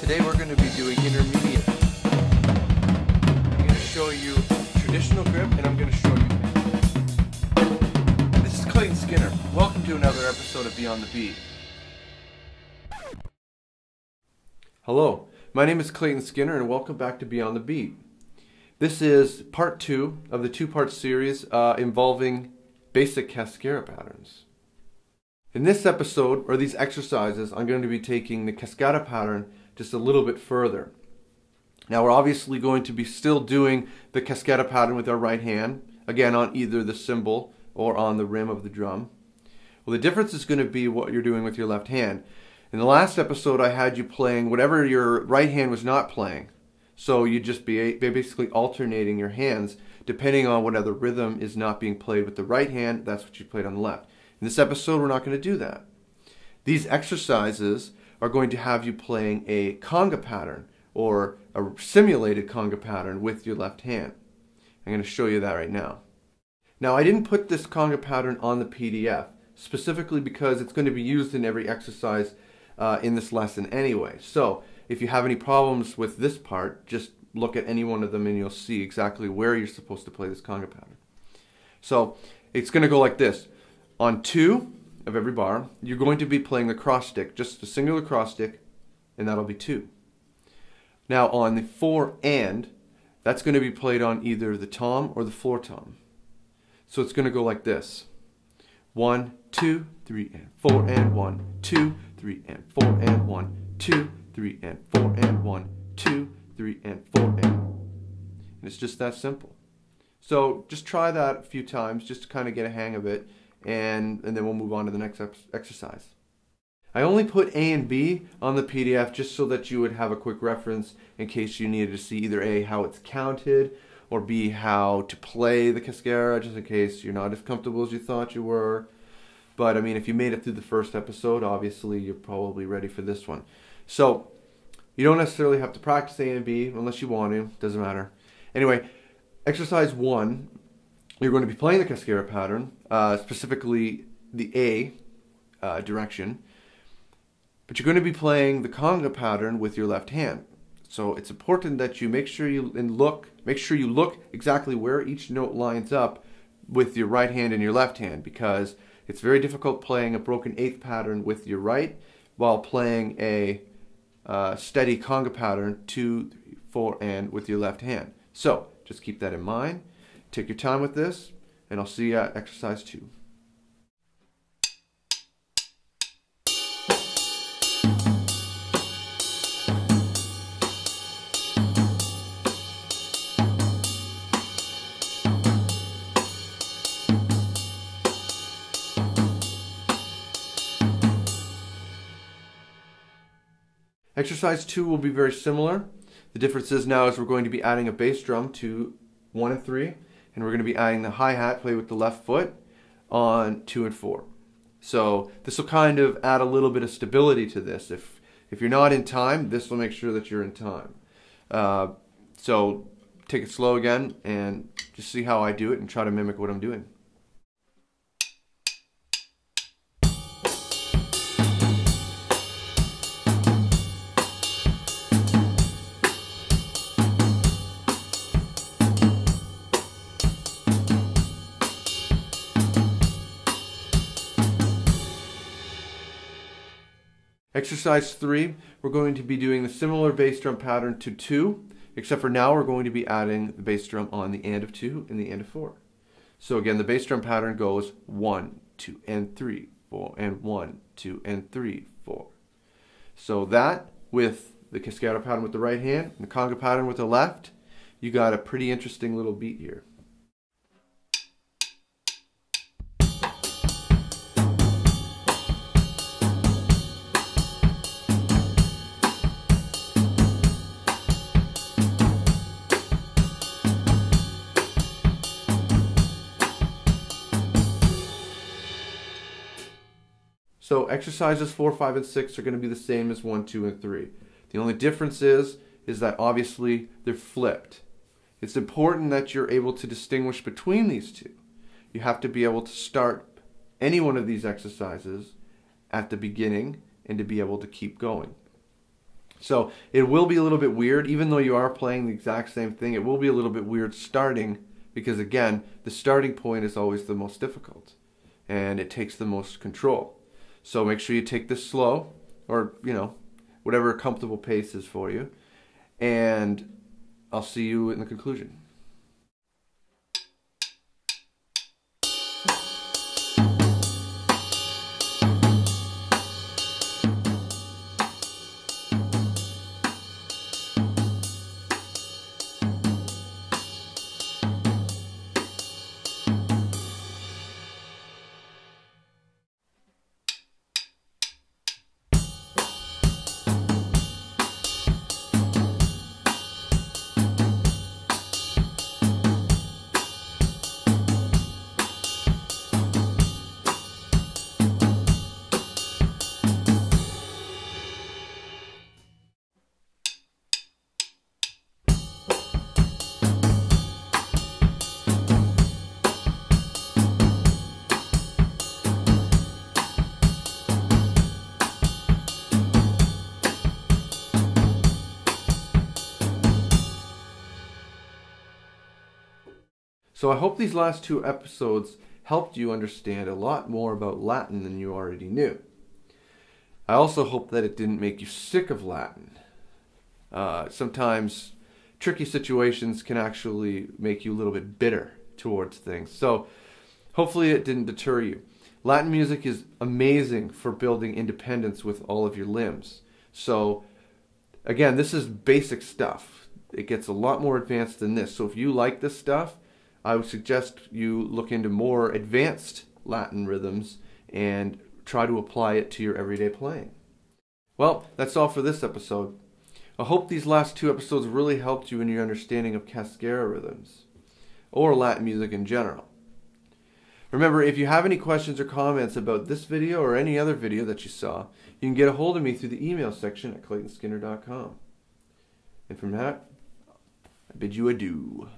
Today we're going to be doing intermediate. I'm going to show you traditional grip and I'm going to show you. This is Clayton Skinner. Welcome to another episode of Beyond the Beat. Hello, my name is Clayton Skinner and welcome back to Beyond the Beat. This is part 2 of the 2-part series involving basic Cascara patterns. In this episode, or these exercises, I'm going to be taking the Cascara pattern just a little bit further. Now we're obviously going to be still doing the Cascara pattern with our right hand, again on either the cymbal or on the rim of the drum. Well, the difference is going to be what you're doing with your left hand. In the last episode I had you playing whatever your right hand was not playing. So you'd just be basically alternating your hands depending on what other rhythm is not being played with the right hand, that's what you played on the left. In this episode, we're not going to do that. These exercises are going to have you playing a conga pattern or a simulated conga pattern with your left hand. I'm going to show you that right now. Now, I didn't put this conga pattern on the PDF specifically because it's going to be used in every exercise in this lesson anyway. So, if you have any problems with this part, just look at any one of them and you'll see exactly where you're supposed to play this conga pattern. So, it's going to go like this. On 2 of every bar, you're going to be playing the cross stick, just a singular cross stick, and that'll be 2. Now on the 4 and, that's going to be played on either the tom or the floor tom. So it's going to go like this. 1, 2, 3, and 4, and 1, 2, 3, and 4, and 1, 2, 3, and 4, and 1, 2, 3, and 4, and it's just that simple. So just try that a few times just to kind of get a hang of it. And then we'll move on to the next exercise. I only put A and B on the PDF just so that you would have a quick reference in case you needed to see either A, how it's counted, or B, how to play the Cascara, just in case you're not as comfortable as you thought you were. But I mean, if you made it through the first episode, obviously you're probably ready for this one. So you don't necessarily have to practice A and B unless you want to, doesn't matter. Anyway, exercise 1. You're going to be playing the Cascara pattern, specifically the A direction, but you're going to be playing the conga pattern with your left hand. So it's important that you make sure you look exactly where each note lines up with your right hand and your left hand, because it's very difficult playing a broken eighth pattern with your right while playing a steady conga pattern 2, 3, 4 and with your left hand. So just keep that in mind. Take your time with this, and I'll see you at exercise 2. Exercise 2 will be very similar. The difference is now is we're going to be adding a bass drum to 1 and 3. And we're going to be adding the hi-hat, play with the left foot, on 2 and 4. So this will kind of add a little bit of stability to this. If you're not in time, this will make sure that you're in time. So take it slow again and just see how I do it and try to mimic what I'm doing. Exercise 3, we're going to be doing the similar bass drum pattern to 2, except for now we're going to be adding the bass drum on the end of 2 and the end of 4. So again, the bass drum pattern goes 1, 2, and 3, 4, and 1, 2, and 3, 4. So that, with the Cascara pattern with the right hand and the conga pattern with the left, you got a pretty interesting little beat here. So exercises 4, 5, and 6 are going to be the same as 1, 2, and 3. The only difference is that obviously they're flipped. It's important that you're able to distinguish between these two. You have to be able to start any one of these exercises at the beginning and to be able to keep going. So it will be a little bit weird, even though you are playing the exact same thing. It will be a little bit weird starting, because again, the starting point is always the most difficult, and it takes the most control. So make sure you take this slow, or whatever a comfortable pace is for you, and I'll see you in the conclusion. So I hope these last 2 episodes helped you understand a lot more about Latin than you already knew. I also hope that it didn't make you sick of Latin. Sometimes tricky situations can actually make you a little bit bitter towards things. So hopefully it didn't deter you. Latin music is amazing for building independence with all of your limbs. So again, this is basic stuff. It gets a lot more advanced than this. So if you like this stuff, I would suggest you look into more advanced Latin rhythms and try to apply it to your everyday playing. Well, that's all for this episode. I hope these last 2 episodes really helped you in your understanding of Cascara rhythms, or Latin music in general. Remember, if you have any questions or comments about this video or any other video that you saw, you can get a hold of me through the email section at claytonskinner.com. And from that, I bid you adieu.